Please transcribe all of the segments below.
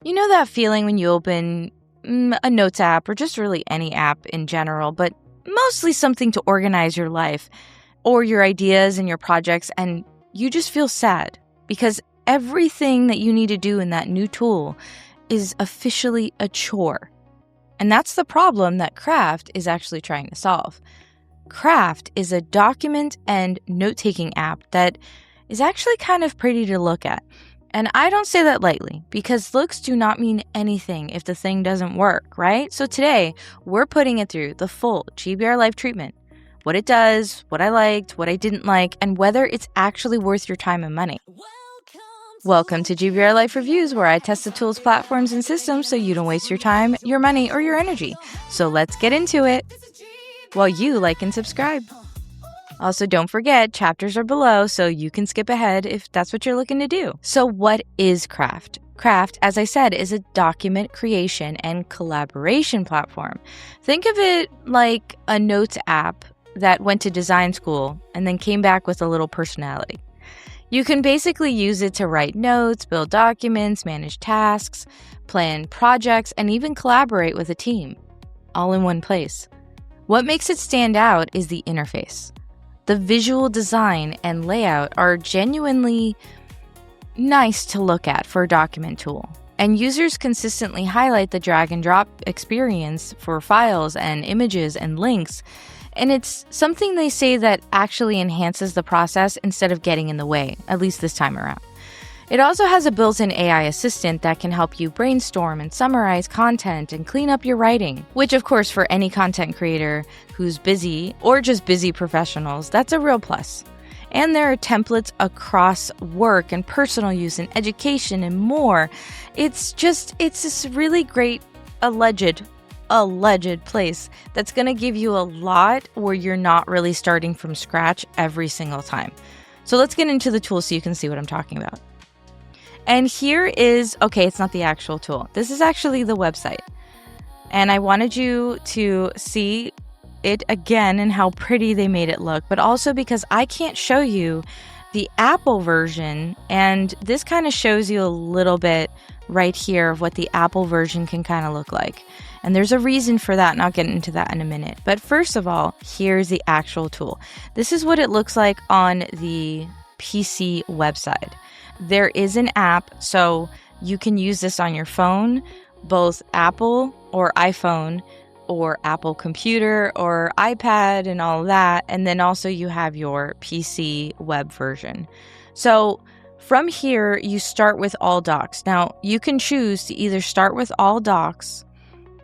You know that feeling when you open a notes app or just really any app in general, but mostly something to organize your life or your ideas and your projects, and you just feel sad because everything that you need to do in that new tool is officially a chore. And that's the problem that Craft is actually trying to solve. Craft is a document and note-taking app that is actually kind of pretty to look at. And I don't say that lightly because looks do not mean anything if the thing doesn't work, right? So today, we're putting it through the full GBRLIFE treatment. What it does, what I liked, what I didn't like, and whether it's actually worth your time and money. Welcome to GBRLIFE Reviews, where I test the tools, platforms, and systems so you don't waste your time, your money, or your energy. So let's get into it while you like and subscribe. Also, don't forget, chapters are below, so you can skip ahead if that's what you're looking to do. So what is Craft? Craft, as I said, is a document creation and collaboration platform. Think of it like a notes app that went to design school and then came back with a little personality. You can basically use it to write notes, build documents, manage tasks, plan projects, and even collaborate with a team, all in one place. What makes it stand out is the interface. The visual design and layout are genuinely nice to look at for a document tool, and users consistently highlight the drag and drop experience for files and images and links, and it's something they say that actually enhances the process instead of getting in the way, at least this time around. It also has a built-in AI assistant that can help you brainstorm and summarize content and clean up your writing, which of course for any content creator who's busy or just busy professionals, that's a real plus. And there are templates across work and personal use and education and more. It's this really great alleged place that's going to give you a lot where you're not really starting from scratch every single time. So let's get into the tool so you can see what I'm talking about. And here is, okay, it's not the actual tool. This is actually the website. And I wanted you to see it again and how pretty they made it look, but also because I can't show you the Apple version. And this kind of shows you a little bit right here of what the Apple version can kind of look like. And there's a reason for that, and I'll get into that in a minute. But first of all, here's the actual tool. This is what it looks like on the PC website. There is an app, so you can use this on your phone, both Apple or iPhone or Apple computer or iPad and all of that. And then also you have your PC web version. So from here, you start with all docs. Now, you can choose to either start with all docs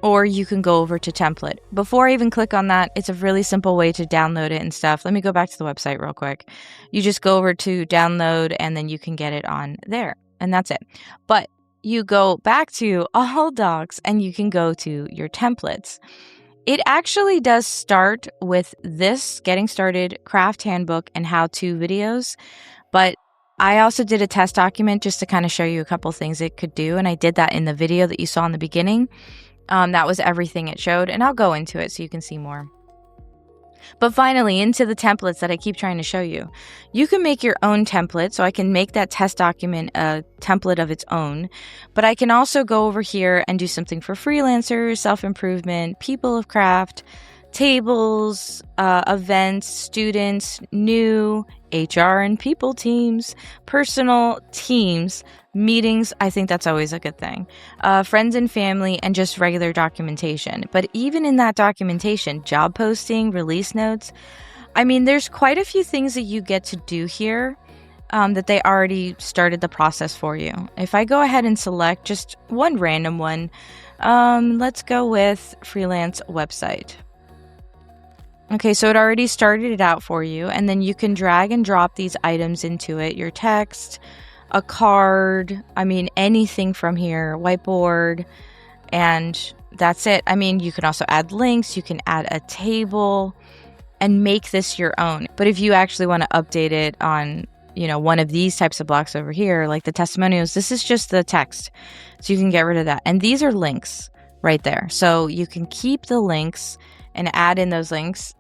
or you can go over to template. Before I even click on that, it's a really simple way to download it and stuff. Let me go back to the website real quick. You just go over to download and then you can get it on there. And that's it. But you go back to all docs and you can go to your templates. It actually does start with this getting started craft handbook and how-to videos. But I also did a test document just to kind of show you a couple things it could do. And I did that in the video that you saw in the beginning. That was everything it showed, and I'll go into it so you can see more. But finally, into the templates that I keep trying to show you. You can make your own template, so I can make that test document a template of its own. But I can also go over here and do something for freelancers, self-improvement, people of craft, tables, events, students, new, HR and people teams, personal teams, meetings. I think that's always a good thing. Friends and family, and just regular documentation. But even in that documentation, job posting, release notes, I mean, there's quite a few things that you get to do here that they already started the process for you. If I go ahead and select just one random one, let's go with freelance website. Okay, so it already started it out for you, and then you can drag and drop these items into it. Your text, a card, I mean, anything from here, whiteboard, and that's it. I mean, you can also add links, you can add a table, and make this your own. But if you actually want to update it on, one of these types of blocks over here, like the testimonials, this is just the text, so you can get rid of that. And these are links right there. So you can keep the links and add in those links,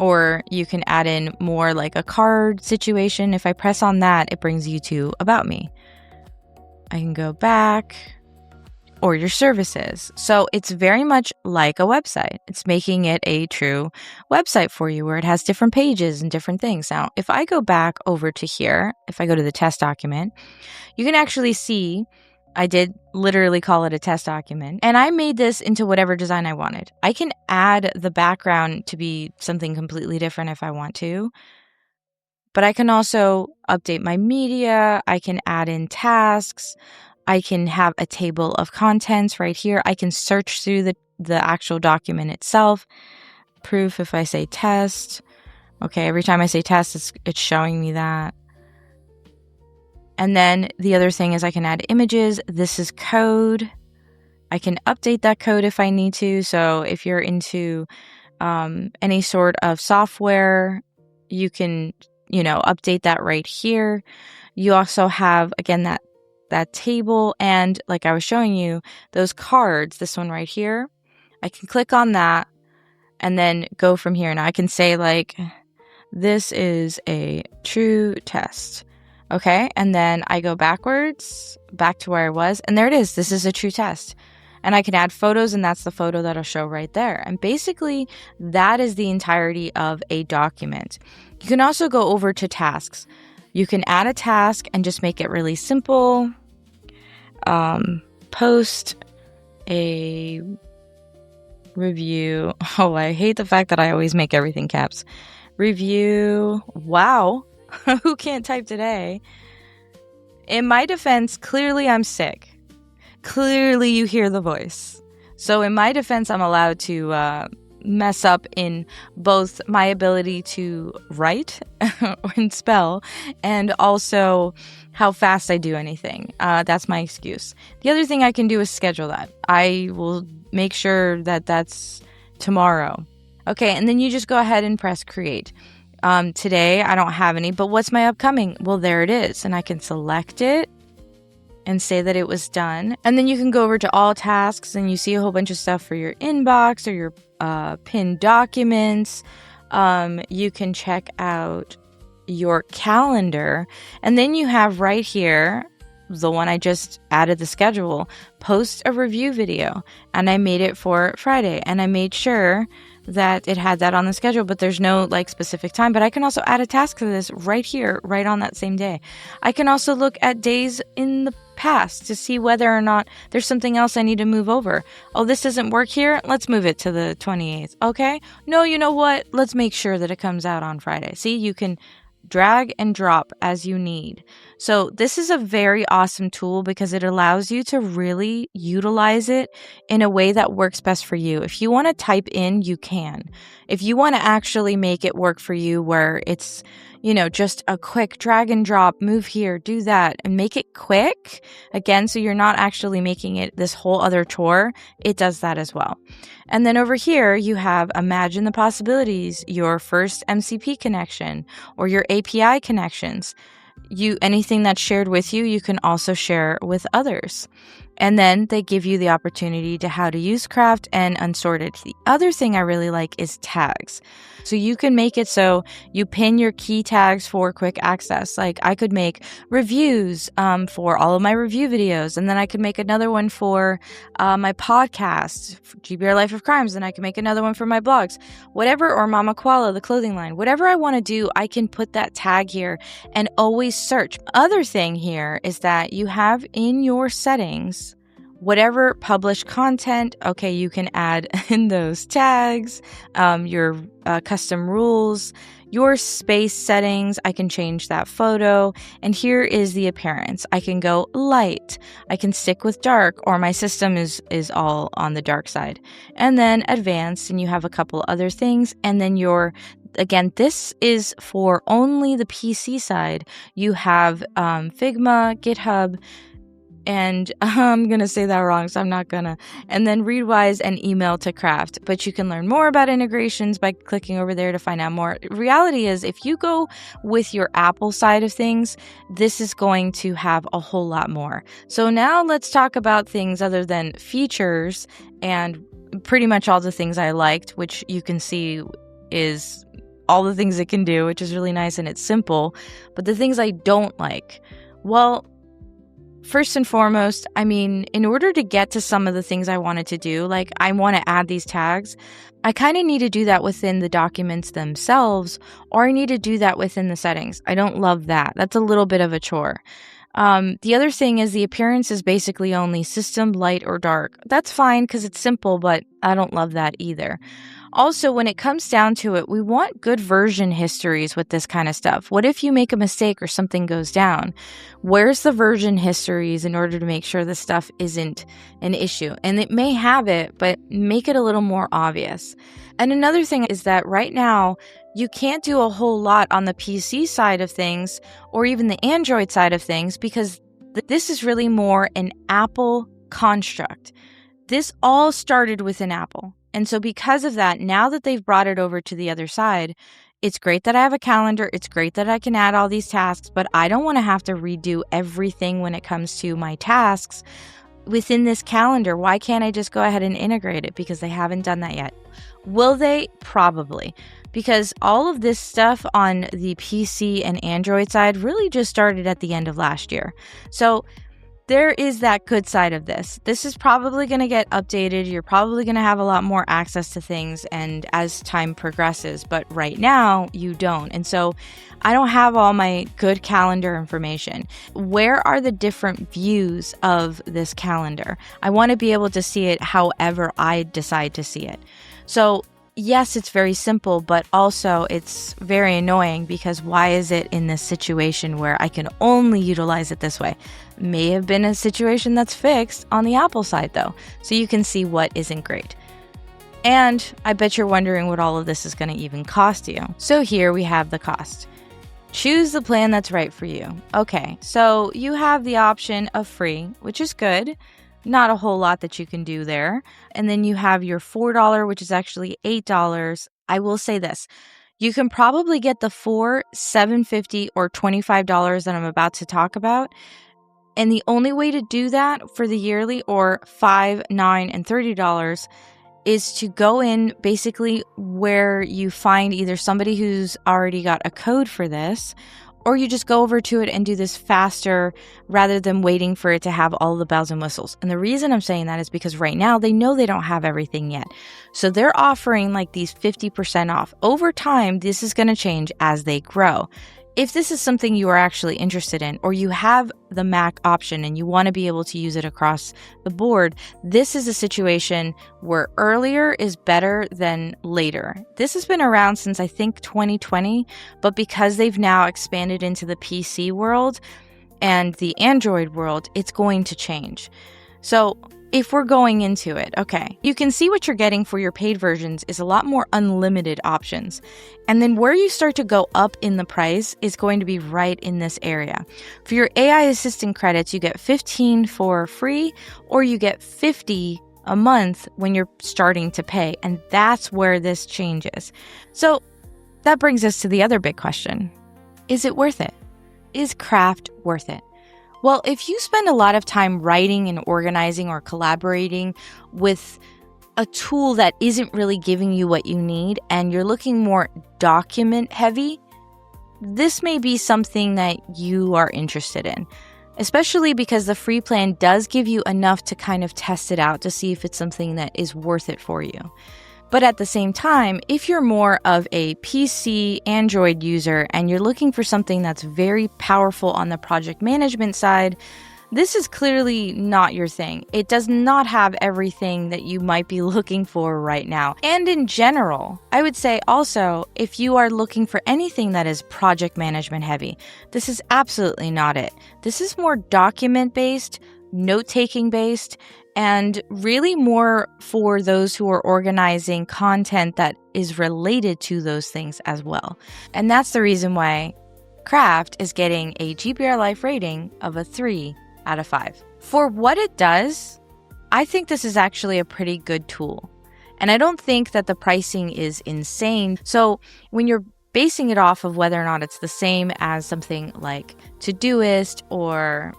or you can add in more like a card situation. If I press on that, it brings you to About Me. I can go back or your services. So it's very much like a website. It's making it a true website for you where it has different pages and different things. Now, if I go back over to here, if I go to the test document, you can actually see I did literally call it a test document, and I made this into whatever design I wanted. I can add the background to be something completely different if I want to, but I can also update my media. I can add in tasks. I can have a table of contents right here. I can search through the actual document itself. Proof, if I say test. Okay, every time I say test, it's showing me that. And then the other thing is I can add images. This is code. I can update that code if I need to. So if you're into any sort of software, you can, update that right here. You also have, again, that table, and like I was showing you, those cards, this one right here, I can click on that and then go from here. Now I can say like, this is a true test. Okay, and then I go backwards, back to where I was, and there it is. This is a true test. And I can add photos, and that's the photo that'll show right there. And basically, that is the entirety of a document. You can also go over to tasks. You can add a task and just make it really simple. Post a review. Oh, I hate the fact that I always make everything caps. Review. Wow. Who can't type today? In my defense, clearly I'm sick. Clearly you hear the voice. So in my defense, I'm allowed to mess up in both my ability to write and spell, and also how fast I do anything. That's my excuse. The other thing I can do is schedule that. I will make sure that that's tomorrow. Okay, and then you just go ahead and press create. Today, I don't have any, but what's my upcoming? Well, there it is. And I can select it and say that it was done. And then you can go over to all tasks and you see a whole bunch of stuff for your inbox or your pinned documents. You can check out your calendar. And then you have right here, the one I just added the schedule, post a review video. And I made it for Friday. And I made sure that it had that on the schedule, but there's no specific time. But I can also add a task to this right here, right on that same day. I can also look at days in the past to see whether or not there's something else I need to move over. Oh, this doesn't work here. Let's move it to the 28th. Okay. No, you know what? Let's make sure that it comes out on Friday. See, you can drag and drop as you need. So this is a very awesome tool because it allows you to really utilize it in a way that works best for you. If you want to type in, you can. If you want to actually make it work for you where it's, just a quick drag and drop, move here, do that, and make it quick, again, so you're not actually making it this whole other chore, it does that as well. And then over here, you have Imagine the Possibilities, your first MCP connection, or your API connections. Anything that's shared with you, you can also share with others. And then they give you the opportunity to how to use Craft and Unsorted. The other thing I really like is tags. So you can make it so you pin your key tags for quick access. Like I could make reviews for all of my review videos, and then I could make another one for my podcast, GBRLIFE of Crimes, and I can make another one for my blogs, whatever, or Mama Koala, the clothing line. Whatever I want to do, I can put that tag here and always search. Other thing here is that you have in your settings whatever published content, okay, you can add in those tags, your custom rules, your space settings, I can change that photo, and here is the appearance. I can go light, I can stick with dark, or my system is all on the dark side. And then advanced, and you have a couple other things, and then again, this is for only the PC side. You have Figma, GitHub, and I'm going to say that wrong, so I'm not going to. And then Readwise and email to Craft. But you can learn more about integrations by clicking over there to find out more. Reality is, if you go with your Apple side of things, this is going to have a whole lot more. So now let's talk about things other than features and pretty much all the things I liked, which you can see is all the things it can do, which is really nice and it's simple. But the things I don't like, well, first and foremost, in order to get to some of the things I wanted to do, like I want to add these tags, I kind of need to do that within the documents themselves, or I need to do that within the settings. I don't love that. That's a little bit of a chore. The other thing is the appearance is basically only system, light, or dark. That's fine because it's simple, but I don't love that either. Also, when it comes down to it, we want good version histories with this kind of stuff. What if you make a mistake or something goes down? Where's the version histories in order to make sure this stuff isn't an issue? And it may have it, but make it a little more obvious. And another thing is that right now, you can't do a whole lot on the PC side of things or even the Android side of things because this is really more an Apple construct. This all started within Apple. And so because of that, now that they've brought it over to the other side, it's great that I have a calendar. It's great that I can add all these tasks, but I don't want to have to redo everything when it comes to my tasks within this calendar. Why can't I just go ahead and integrate it? Because they haven't done that yet. Will they? Probably. Because all of this stuff on the PC and Android side really just started at the end of last year. So there is that good side of this. This is probably going to get updated. You're probably going to have a lot more access to things and as time progresses, but right now you don't. And so I don't have all my good calendar information. Where are the different views of this calendar? I want to be able to see it however I decide to see it. So yes, it's very simple, but also it's very annoying because why is it in this situation where I can only utilize it this way? May have been a situation that's fixed on the Apple side though, so you can see what isn't great. And I bet you're wondering what all of this is going to even cost you. So here we have the cost. Choose the plan that's right for you. Okay, so you have the option of free, which is good. Not a whole lot that you can do there. And then you have your $4, which is actually $8. I will say this. You can probably get the $4, $7.50, or $25 that I'm about to talk about. And the only way to do that for the yearly or $5, $9, and $30 is to go in basically where you find either somebody who's already got a code for this, or you just go over to it and do this faster rather than waiting for it to have all the bells and whistles. And the reason I'm saying that is because right now they know they don't have everything yet. So they're offering like these 50% off. Over time, this is going to change as they grow. If this is something you are actually interested in, or you have the Mac option and you want to be able to use it across the board, this is a situation where earlier is better than later. This has been around since I think 2020, but because they've now expanded into the PC world and the Android world, it's going to change. So if we're going into it, okay, you can see what you're getting for your paid versions is a lot more unlimited options. And then where you start to go up in the price is going to be right in this area. For your AI assistant credits, you get 15 for free, or you get 50 a month when you're starting to pay. And that's where this changes. So that brings us to the other big question. Is it worth it? Is craft worth it? Well, if you spend a lot of time writing and organizing or collaborating with a tool that isn't really giving you what you need and you're looking more document heavy, this may be something that you are interested in, especially because the free plan does give you enough to kind of test it out to see if it's something that is worth it for you. But at the same time, if you're more of a PC Android user and you're looking for something that's very powerful on the project management side, this is clearly not your thing. It does not have everything that you might be looking for right now. And in general, I would say also, if you are looking for anything that is project management heavy, this is absolutely not it. This is more document-based, note-taking based, and really more for those who are organizing content that is related to those things as well. And that's the reason why Craft is getting a GBRLIFE rating of a 3 out of 5. For what it does, I think this is actually a pretty good tool. And I don't think that the pricing is insane. So when you're basing it off of whether or not it's the same as something like Todoist or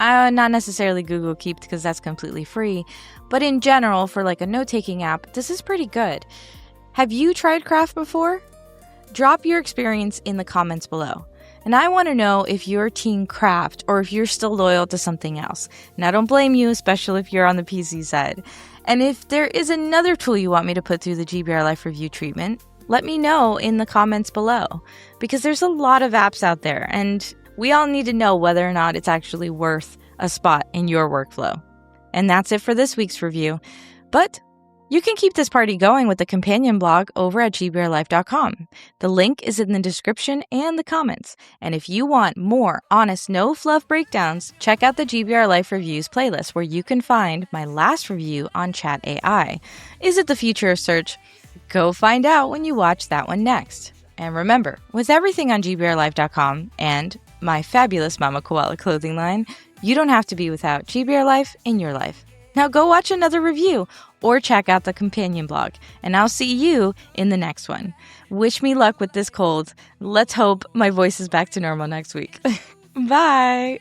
not necessarily Google Keep because that's completely free, but in general for like a note-taking app, this is pretty good. Have you tried Craft before? Drop your experience in the comments below. And I want to know if you're team craft or if you're still loyal to something else. And I don't blame you, especially if you're on the PC side. And if there is another tool you want me to put through the GBRLIFE review treatment, let me know in the comments below. Because there's a lot of apps out there, and we all need to know whether or not it's actually worth a spot in your workflow. And that's it for this week's review. But you can keep this party going with the companion blog over at GBRLIFE.com. The link is in the description and the comments. And if you want more honest, no-fluff breakdowns, check out the GBRLIFE Reviews playlist where you can find my last review on Chat AI. Is it the future of search? Go find out when you watch that one next. And remember, with everything on GBRLIFE.com and my fabulous Mama Koala clothing line, you don't have to be without GBRLIFE in your life. Now go watch another review or check out the companion blog, and I'll see you in the next one. Wish me luck with this cold. Let's hope my voice is back to normal next week. Bye!